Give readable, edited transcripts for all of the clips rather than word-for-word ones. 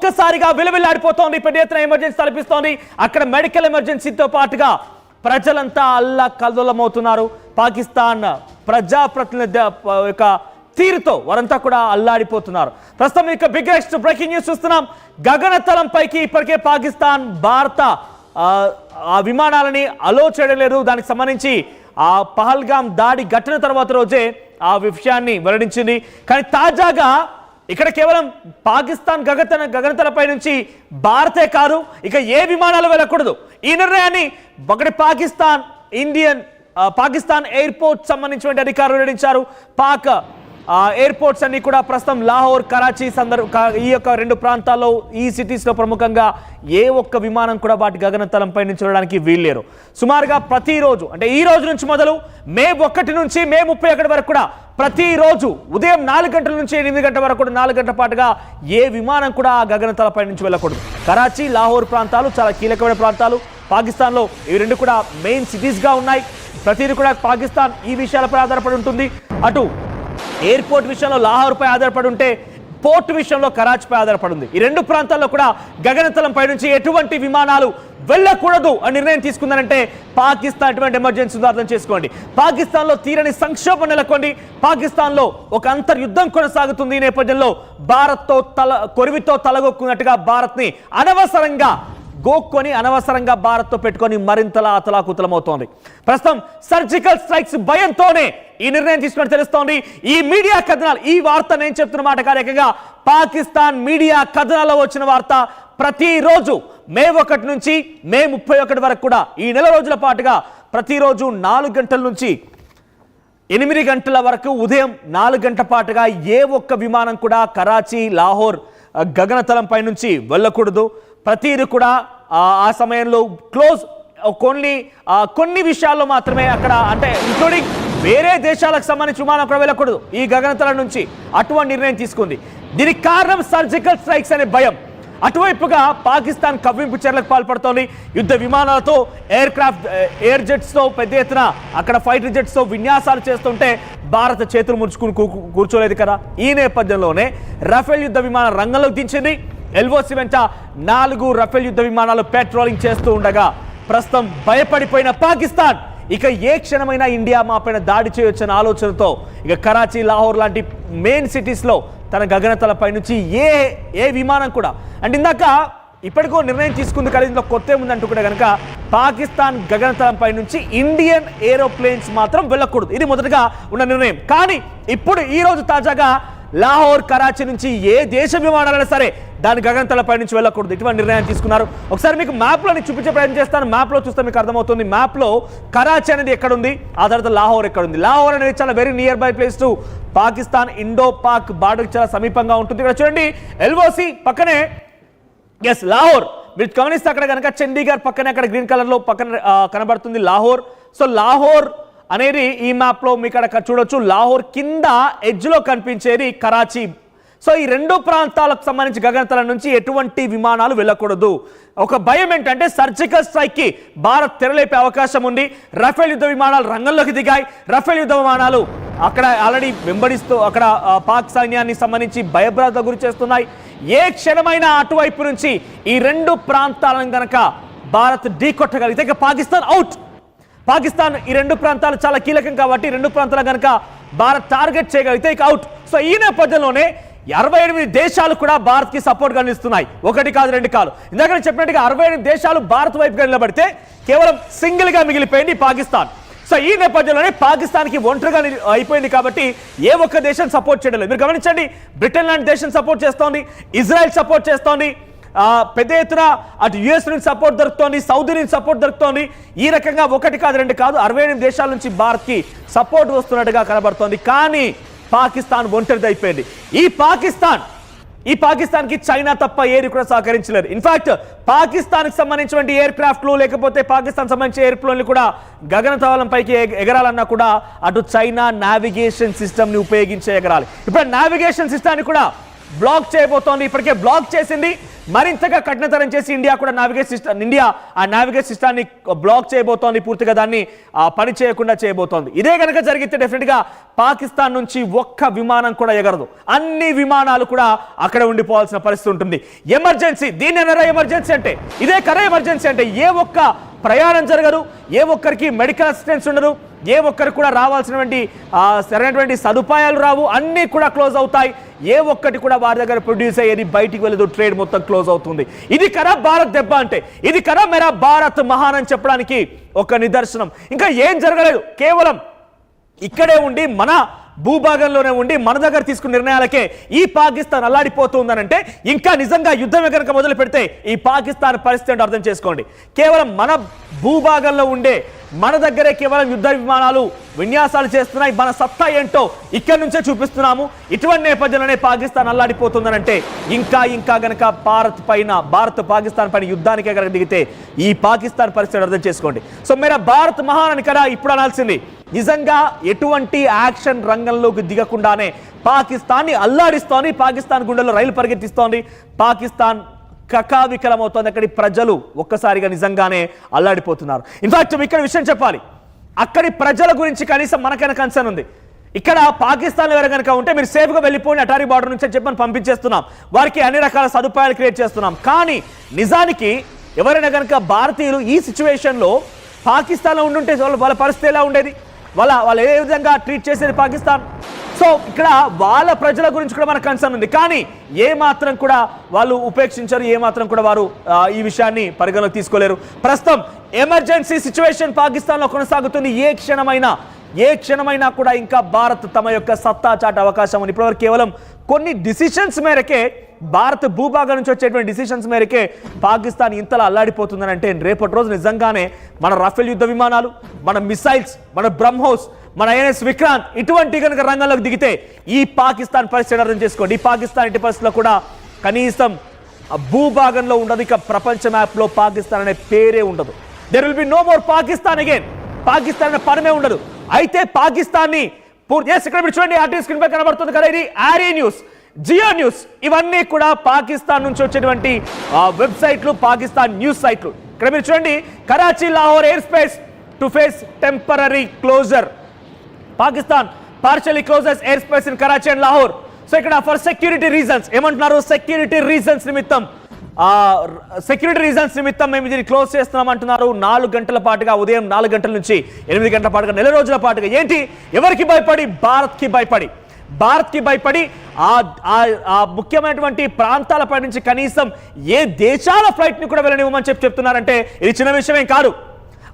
ఒక్కసారిగా విలవిల్లాడిపోతోంది. పెద్ద ఎత్తున ఎమర్జెన్సీ తలపిస్తోంది. అక్కడ మెడికల్ ఎమర్జెన్సీతో పాటుగా ప్రజలంతా అల్లకల్లోలమవుతున్నారు. పాకిస్తాన్ ప్రజాప్రతినిధి యొక్క తీరుతో వారంతా కూడా అల్లాడిపోతున్నారు. ప్రస్తుతం ఇక బిగ్గెస్ట్ బ్రేకింగ్ న్యూస్ చూస్తున్నాం. గగనతలం పైకి ఇప్పటికే పాకిస్తాన్ భారత ఆ విమానాలని అలో చేయడం లేదు. దానికి సంబంధించి ఆ పహల్గామ్ దాడి ఘటన తర్వాత రోజే ఆ విషయాన్ని వెల్లడించింది. కానీ తాజాగా ఇక్కడ కేవలం పాకిస్తాన్ గగనతలపై నుంచి భారతే కాదు, ఇక ఏ విమానాలు వెళ్ళకూడదు. ఈ నిర్ణయాన్ని ఒకటి పాకిస్తాన్ ఎయిర్పోర్ట్ సంబంధించిన అధికారులు వెల్లడించారు. పాక్ ఎయిర్పోర్ట్స్ అన్ని కూడా ప్రస్తుతం లాహోర్, కరాచీ ఈ యొక్క రెండు ప్రాంతాల్లో, ఈ సిటీస్లో ప్రముఖంగా ఏ ఒక్క విమానం కూడా వాటి గగనతలంపై నుంచి వెళ్ళడానికి వీల్లేరు. సుమారుగా ప్రతిరోజు, అంటే ఈ రోజు నుంచి మొదలు మే 1 నుంచి మే 31 వరకు కూడా ప్రతిరోజు ఉదయం 4 గంటల నుంచి 8 గంటల వరకు కూడా 4 గంటల పాటుగా ఏ విమానం కూడా ఆ గగనతలపై నుంచి వెళ్ళకూడదు. కరాచీ, లాహోర్ ప్రాంతాలు చాలా కీలకమైన ప్రాంతాలు. పాకిస్తాన్లో ఇవి రెండు కూడా మెయిన్ సిటీస్గా ఉన్నాయి. ప్రతిదీ కూడా పాకిస్తాన్ ఈ విషయాలపై ఆధారపడి ఉంటుంది. అటు ఎయిర్పోర్ట్ విషయంలో లాహోర్పై ఆధారపడి ఉంటే, పోర్ట్ విషయంలో కరాచీపై ఆధారపడి ఉంది. ఈ రెండు ప్రాంతాల్లో కూడా గగనతలంపై నుంచి ఎటువంటి విమానాలు వెళ్ళకూడదు అని నిర్ణయం తీసుకుందనంటే పాకిస్తాన్ ఎటువంటి ఎమర్జెన్సీ అర్థం చేసుకోండి. పాకిస్తాన్లో తీరని సంక్షోభం నెలకొంది. పాకిస్తాన్లో ఒక అంతర్యుద్ధం కొనసాగుతుంది. ఈ నేపథ్యంలో భారత్తో కొరివితో తలగొక్కున్నట్టుగా భారత్ని అనవసరంగా భారత్తో పెట్టుకొని మరింతలా అతలాకుతలమవుతోంది. ప్రస్తుతం సర్జికల్ స్ట్రైక్స్ భయంతోనే ఈ నిర్ణయం తీసుకొని తెలుస్తోంది. ఈ మీడియా కథనాలు, ఈ వార్త నేను చెప్తున్న మాట కార్యకంగా పాకిస్తాన్ మీడియా కథనాల్లో వచ్చిన వార్త, ప్రతిరోజు మే 1 నుంచి మే 31 వరకు కూడా ఈ నెల రోజుల పాటుగా ప్రతిరోజు 4 గంటల నుంచి 8 గంటల వరకు ఉదయం 4 గంటల పాటుగా ఏ ఒక్క విమానం కూడా కరాచీ, లాహోర్ గగనతలంపై నుంచి వెళ్ళకూడదు. ప్రతిదీ కూడా ఆ సమయంలో క్లోజ్. కొన్ని విషయాల్లో మాత్రమే అక్కడ, అంటే ఇంక్లూడింగ్ వేరే దేశాలకు సంబంధించి విమానం కూడా వెళ్ళకూడదు ఈ గగనతలం నుంచి. అటువంటి నిర్ణయం తీసుకుంది. దీనికి కారణం సర్జికల్ స్ట్రైక్స్ అనే భయం. అటువైపుగా పాకిస్తాన్ కవ్వింపు చర్యలకు పాల్పడుతోంది. యుద్ధ విమానాలతో, ఎయిర్ జెట్స్తో పెద్ద ఎత్తున అక్కడ ఫైటర్ జెట్స్తో విన్యాసాలు చేస్తుంటే భారత చేతులు ముడుచుకుని కూర్చోలేదు కదా. ఈ నేపథ్యంలోనే రఫేల్ యుద్ధ విమానం రంగంలోకి దించింది. ఎల్ఓసి వెంట 4 రఫేల్ యుద్ధ విమానాలు పెట్రోలింగ్ చేస్తూ ఉండగా ప్రస్తుతం భయపడిపోయిన పాకిస్తాన్ ఇక ఏ క్షణమైనా ఇండియా మాపైన దాడి చేయొచ్చన్న ఆలోచనతో ఇక కరాచీ, లాహోర్ లాంటి మెయిన్ సిటీస్లో తన గగనతలపై నుంచి ఏ విమానం కూడా, అంటే ఇందాక ఇప్పటికో నిర్ణయం తీసుకుంది కదా, ఇందులో కొత్త ఏముందంటూ కూడా కనుక పాకిస్తాన్ గగనతలంపై నుంచి ఇండియన్ ఏరోప్లేన్స్ మాత్రం వెళ్ళకూడదు. ఇది మొదటగా ఉన్న నిర్ణయం. కానీ ఇప్పుడు ఈ రోజు తాజాగా లాహోర్, కరాచీ నుంచి ఏ దేశ విమానాలైనా సరే దాని గగనతలపై నుంచి వెళ్ళకూడదు. ఇటువంటి నిర్ణయం తీసుకున్నారు. ఒకసారి మీకు మ్యాప్లో చూపించే ప్రయత్నం చేస్తాను. మ్యాప్లో చూస్తే మీకు అర్థమవుతుంది. మ్యాప్లో కరాచీ అనేది ఎక్కడుంది, ఆ తర్వాత లాహోర్ ఎక్కడుంది. లాహోర్ అనేది చాలా very near by place to Pakistan, Indo Pak బార్డర్కి చాలా సమీపంగా ఉంటుంది. ఇక్కడ చూడండి ఎల్ఓసి పక్కనే, ఎస్ లాహోర్ మీరు గమనిస్తే అక్కడ కనుక చండీగఢ్ పక్కనే అక్కడ గ్రీన్ కలర్లో పక్కన కనబడుతుంది లాహోర్. సో లాహోర్ అనేది ఈ మ్యాప్లో మీకు అక్కడ చూడొచ్చు. లాహోర్ కింద ఎడ్జ్లో కనిపించేది కరాచీ. సో ఈ రెండు ప్రాంతాలకు సంబంధించి గగనతలం నుంచి ఎటువంటి విమానాలు వెళ్ళకూడదు. ఒక భయం ఏంటంటే సర్జికల్ స్ట్రైక్కి భారత్ తెరలేపే అవకాశం ఉంది. రఫేల్ యుద్ధ విమానాలు రంగంలోకి దిగాయి. రఫేల్ యుద్ధ విమానాలు అక్కడ ఆల్రెడీ వెంబడిస్తూ అక్కడ పాక్ సైన్యాన్ని సంబంధించి భయభ్రాంత గురి చేస్తున్నాయి. ఏ క్షణమైనా అటువైపు నుంచి ఈ రెండు ప్రాంతాలను కనుక భారత్ ఢీకొట్టగలిగితే ఇక పాకిస్తాన్ అవుట్. పాకిస్తాన్ ఈ రెండు ప్రాంతాలు చాలా కీలకం కాబట్టి రెండు ప్రాంతాలు కనుక భారత్ టార్గెట్ చేయగలిగితే ఇక అవుట్. సో ఈ నేపథ్యంలోనే 68 దేశాలు కూడా భారత్కి సపోర్ట్గా నిలుస్తున్నాయి. 1 కాదు 2 కాదు. ఇందాక నేను చెప్పినట్టుగా 68 దేశాలు భారత్ వైపుగా నిలబడితే కేవలం సింగిల్గా మిగిలిపోయింది పాకిస్తాన్. సో ఈ నేపథ్యంలోనే పాకిస్తాన్కి ఒంటరిగా అయిపోయింది కాబట్టి ఏ ఒక్క దేశం సపోర్ట్ చేయడం లేదు. మీరు గమనించండి, బ్రిటన్ లాంటి దేశం సపోర్ట్ చేస్తోంది, ఇజ్రాయెల్ సపోర్ట్ చేస్తోంది, పెద్ద ఎత్తున అటు యుఎస్ నుంచి సపోర్ట్ దొరుకుతోంది, సౌదీ నుంచి సపోర్ట్ దొరుకుతోంది. ఈ రకంగా 1 కాదు 2 కాదు 68 దేశాల నుంచి భారత్కి సపోర్ట్ వస్తున్నట్టుగా కనబడుతోంది. కానీ పాకిస్తాన్ ఒంటరిది అయిపోయింది. ఈ పాకిస్తాన్కి చైనా తప్ప ఏది కూడా సహకరించలేదు. ఇన్ఫాక్ట్ పాకిస్తాన్కి సంబంధించిన ఎయిర్ క్రాఫ్ట్లు లేకపోతే పాకిస్తాన్ సంబంధించిన ఎయిర్ప్లేన్లు కూడా గగనతలం పైకి ఎగరాలన్నా కూడా అటు చైనా నావిగేషన్ సిస్టమ్ని ఉపయోగించే ఎగరాలి. ఇప్పుడు నావిగేషన్ సిస్టాన్ని కూడా బ్లాక్ చేయబోతోంది, ఇప్పటికే బ్లాక్ చేసింది. మరింతగా కఠినతరం చేసి ఇండియా కూడా నావిగేట్ సిస్టాన్ని బ్లాక్ చేయబోతోంది, పూర్తిగా దాన్ని పని చేయకుండా చేయబోతోంది. ఇదే కనుక జరిగితే డెఫినెట్గా పాకిస్తాన్ నుంచి ఒక్క విమానం కూడా ఎగరదు, అన్ని విమానాలు కూడా అక్కడ ఉండిపోవాల్సిన పరిస్థితి ఉంటుంది. ఎమర్జెన్సీ, దీన్ని అనరా ఎమర్జెన్సీ అంటే? ఇదే కరా ఎమర్జెన్సీ అంటే? ఏ ఒక్క ప్రయాణం జరగదు, ఏ ఒక్కరికి మెడికల్ అసిస్టెన్స్ ఉండదు, ఏ ఒక్కరికి కూడా రావాల్సినటువంటి సరైనటువంటి సదుపాయాలు రావు, అన్నీ కూడా క్లోజ్ అవుతాయి. ఏ ఒక్కటి కూడా వారి దగ్గర ప్రొడ్యూస్ అయ్యేది బయటికి వెళ్ళదు, ట్రేడ్ మొత్తం క్లోజ్ అవుతుంది. ఇది కరా భారత్ దెబ్బ అంటే? ఇది కరా మేరా భారత్ మహాన్ అని చెప్పడానికి ఒక నిదర్శనం. ఇంకా ఏం జరగలేదు, కేవలం ఇక్కడే ఉండి మన భూభాగంలోనే ఉండి మన దగ్గర తీసుకున్న నిర్ణయాలకే ఈ పాకిస్తాన్ అల్లాడిపోతుందనంటే ఇంకా నిజంగా యుద్ధమే కనుక మొదలు పెడితే ఈ పాకిస్తాన్ పరిస్థితి అంటే అర్థం చేసుకోండి. కేవలం మన భూభాగంలో ఉండే మన దగ్గరే కేవలం యుద్ధ విమానాలు విన్యాసాలు చేస్తున్నాయి, మన సత్తా ఏంటో ఇక్కడి నుంచే చూపిస్తున్నాము. ఇటువంటి నేపథ్యంలోనే పాకిస్తాన్ అల్లాడిపోతుందనంటే ఇంకా గనక భారత్ పాకిస్తాన్ పైన యుద్ధానికే కనుక దిగితే ఈ పాకిస్తాన్ పరిస్థితి అర్థం చేసుకోండి. సో మేరా భారత్ మహాన్ అని కదా ఇప్పుడు అనాల్సింది. నిజంగా ఎటువంటి యాక్షన్ రంగంలోకి దిగకుండానే పాకిస్తాన్ని అల్లాడిస్తోంది, పాకిస్తాన్ గుండెల్లో రైలు పరిగెత్తిస్తోంది, పాకిస్తాన్ కకావికలమవుతోంది. అక్కడి ప్రజలు ఒక్కసారిగా నిజంగానే అల్లాడిపోతున్నారు. ఇన్ఫాక్ట్ ఇక్కడ విషయం చెప్పాలి, అక్కడి ప్రజల గురించి కనీసం మనకైనా కన్సర్న్ ఉంది. ఇక్కడ పాకిస్తాన్ ఎవరు కనుక ఉంటే మీరు సేఫ్గా వెళ్ళిపోయిన అటారీ బార్డర్ నుంచి చెప్పని పంపించేస్తున్నాం, వారికి అన్ని రకాల సదుపాయాలు క్రియేట్ చేస్తున్నాం. కానీ నిజానికి ఎవరైనా కనుక భారతీయులు ఈ సిచ్యువేషన్లో పాకిస్తాన్లో ఉండుంటే వాళ్ళ పరిస్థితి ఎలా ఉండేది, వాళ్ళు ఏ విధంగా ట్రీట్ చేసేది పాకిస్తాన్? సో ఇక్కడ వాళ్ళ ప్రజల గురించి కూడా మనకు కన్సర్న్ ఉంది, కానీ ఏ మాత్రం కూడా వాళ్ళు ఉపేక్షించరు, ఏ మాత్రం కూడా వారు ఈ విషయాన్ని పరిగణలోకి తీసుకోలేరు. ప్రస్తుతం ఎమర్జెన్సీ సిచ్యువేషన్ పాకిస్తాన్లో కొనసాగుతుంది. ఏ క్షణమైనా కూడా ఇంకా భారత్ తమ యొక్క సత్తా చాటే అవకాశం ఉంది. ఇప్పటివరకు కేవలం కొన్ని డిసిషన్స్ మేరకే, భారత్ భూభాగం నుంచి వచ్చేటువంటి డిసిషన్స్ మేరకే పాకిస్తాన్ ఇంతలా అల్లాడిపోతుందని అంటే రేపటి రోజు నిజంగానే మన రఫేల్ యుద్ధ విమానాలు, మన మిసైల్స్, మన బ్రహ్మోస్, మన ఐఎన్ఎస్ విక్రాంత్ ఇటువంటి కనుక రంగంలోకి దిగితే ఈ పాకిస్తాన్ పరిస్థితి అర్థం చేసుకోండి. ఈ పాకిస్తాన్ ఇటు పరిస్థితిలో కూడా కనీసం భూభాగంలో ఉండదు, ఇక ప్రపంచ మ్యాప్లో పాకిస్తాన్ అనే పేరే ఉండదు. There will be no more Pakistan again. Pakistan అనే పరమే ఉండదు. అయితే పాకిస్తాన్ని ఇక్కడ చూడండి, ఆర్టీవీ స్క్రీన్ పై కనబడుతుంది కదా, ఇది ఆర్ఏ న్యూస్, జియో న్యూస్, ఇవన్నీ కూడా పాకిస్తాన్ నుంచి వచ్చేటువంటి వెబ్సైట్లు, పాకిస్తాన్ న్యూస్ సైట్లు. ఇక్కడ మీరు చూడండి, Karachi Lahore air space to face temporary closure. Pakistan partially closes air space in Karachi and Lahore. So ఇక్కడ ఫర్ సెక్యూరిటీ రీజన్స్ ఏమంటున్నారు, సెక్యూరిటీ రీజన్స్ నిమిత్తం మేము దీన్ని క్లోజ్ చేస్తున్నాం అంటున్నారు. 4 గంటల పాటుగా, ఉదయం 4 గంటల నుంచి 8 గంటల పాటుగా, నెల రోజుల పాటుగా. ఏంటి, ఎవరికి భయపడి? భారత్కి భయపడి ఆ ముఖ్యమైనటువంటి ప్రాంతాలపై నుంచి కనీసం ఏ దేశాల ఫ్లైట్ని కూడా వెళ్ళనివ్వమని చెప్తున్నారంటే ఇది చిన్న విషయమేం కాదు.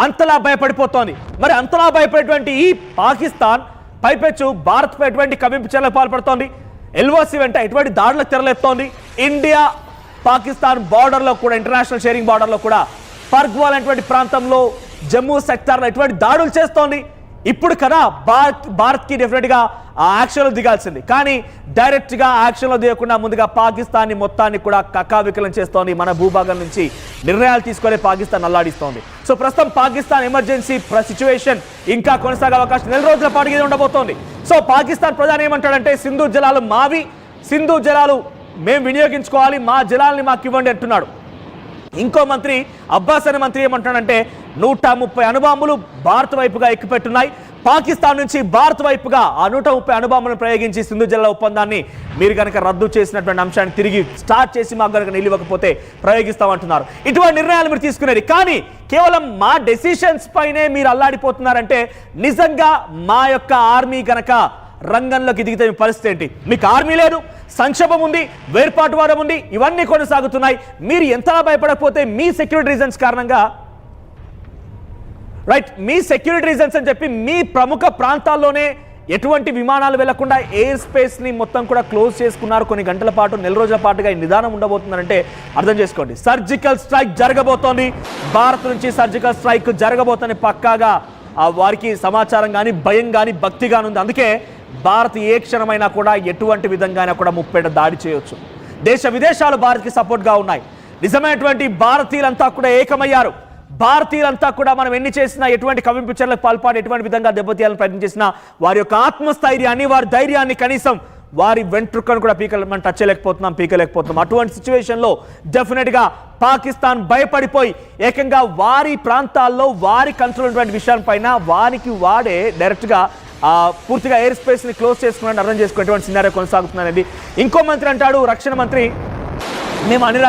అంతలా భయపడిపోతోంది. మరి అంతలా భయపడేటువంటి ఈ పాకిస్తాన్ పైపెచ్చు భారత్పై ఎటువంటి కవింపు చర్యలకు పాల్పడుతోంది, ఎల్ఓసి వెంట ఎటువంటి దాడులకు తెరలేస్తోంది. ఇండియా పాకిస్తాన్ బార్డర్లో కూడా, ఇంటర్నేషనల్ షేరింగ్ బార్డర్లో కూడా పర్గ్వాల్ అనేటువంటి ప్రాంతంలో, జమ్మూ సెక్టార్లో ఎటువంటి దాడులు చేస్తోంది. ఇప్పుడు కదా భారత్కి డెఫినెట్గా యాక్షన్లో దిగాల్సింది, కానీ డైరెక్ట్గా యాక్షన్లో దిగకుండా ముందుగా పాకిస్తాన్ని మొత్తాన్ని కూడా కకావికలం చేస్తోంది. మన భూభాగం నుంచి నిర్ణయాలు తీసుకొని పాకిస్తాన్ అల్లాడిస్తోంది. సో ప్రస్తుతం పాకిస్తాన్ ఎమర్జెన్సీ సిచ్యువేషన్ ఇంకా కొనసాగే అవకాశం నెల రోజుల పాటు ఇది ఉండబోతోంది. సో పాకిస్తాన్ ప్రధాని ఏమంటాడంటే, సింధు జలాలు మావి, సింధు జలాలు మేము వినియోగించుకోవాలి, మా జలాల్ని మాకు ఇవ్వండి అంటున్నాడు. ఇంకో మంత్రి, అబ్బాస్ అనే మంత్రి ఏమంటాడంటే, 130 అణుబాంబులు భారత్ వైపుగా ఎక్కుపెట్టున్నాయి. పాకిస్తాన్ నుంచి భారత్ వైపుగా ఆ 130 అణుబాంబులను ప్రయోగించి సింధు జలాల ఒప్పందాన్ని మీరు కనుక రద్దు చేసినటువంటి అంశాన్ని తిరిగి స్టార్ట్ చేసి మాకు కనుక నిలివకపోతే ప్రయోగిస్తామంటున్నారు. ఇటువంటి నిర్ణయాలు మీరు తీసుకునేది, కానీ కేవలం మా డెసిషన్స్ పైనే మీరు అల్లాడిపోతున్నారంటే నిజంగా మా యొక్క ఆర్మీ కనుక రంగంలోకి దిగితే మీ పరిస్థితి ఏంటి? మీకు ఆర్మీ లేదు, సంక్షోభం ఉంది, వేర్పాటువాదం ఉంది, ఇవన్నీ కొనసాగుతున్నాయి. మీరు ఎంతలా భయపడకపోతే మీ సెక్యూరిటీ రీజన్స్ కారణంగా, రైట్, మీ సెక్యూరిటీ రీజన్స్ అని చెప్పి మీ ప్రముఖ ప్రాంతాల్లోనే ఎటువంటి విమానాలు వెళ్లకుండా ఎయిర్ స్పేస్ని మొత్తం కూడా క్లోజ్ చేసుకున్నారు. కొన్ని గంటల పాటు, నెల రోజుల పాటుగా ఈ నిదానం ఉండబోతుందంటే అర్థం చేసుకోండి. సర్జికల్ స్ట్రైక్ జరగబోతోంది, భారత్ నుంచి సర్జికల్ స్ట్రైక్ జరగబోతోంది. పక్కాగా వారికి సమాచారం కానీ, భయం కానీ, భక్తి కానీ ఉంది. అందుకే భారత్ ఏ క్షణమైనా కూడా ఎటువంటి విధంగా కూడా ముప్పేట దాడి చేయొచ్చు. దేశ విదేశాలు భారత్కి సపోర్ట్గా ఉన్నాయి. నిజమైనటువంటి భారతీయులంతా కూడా ఏకమయ్యారు. భారతీయులంతా కూడా మనం ఎన్ని చేసినా, ఎటువంటి కవింపు చర్యలకు పాల్పడి ఎటువంటి విధంగా దెబ్బతీయాలని ప్రయత్నం చేసినా వారి యొక్క ఆత్మస్థైర్యాన్ని, వారి ధైర్యాన్ని కనీసం వారి వెంట్రుకను కూడా మనం టచ్ పీకలేకపోతున్నాం. అటువంటి సిచ్యువేషన్లో డెఫినెట్గా పాకిస్తాన్ భయపడిపోయి ఏకంగా వారి ప్రాంతాల్లో వారి కంట్రోల్ ఉన్నటువంటి విషయాలపైన వారికి వాడే డైరెక్ట్గా పూర్తిగా ఎయిర్ స్పేస్ని క్లోజ్ చేసుకుని అర్థం చేసుకునేటువంటి సినారియో కొనసాగుతుందనేది. ఇంకో మంత్రి అంటాడు, రక్షణ మంత్రి, మేము అన్ని రకాల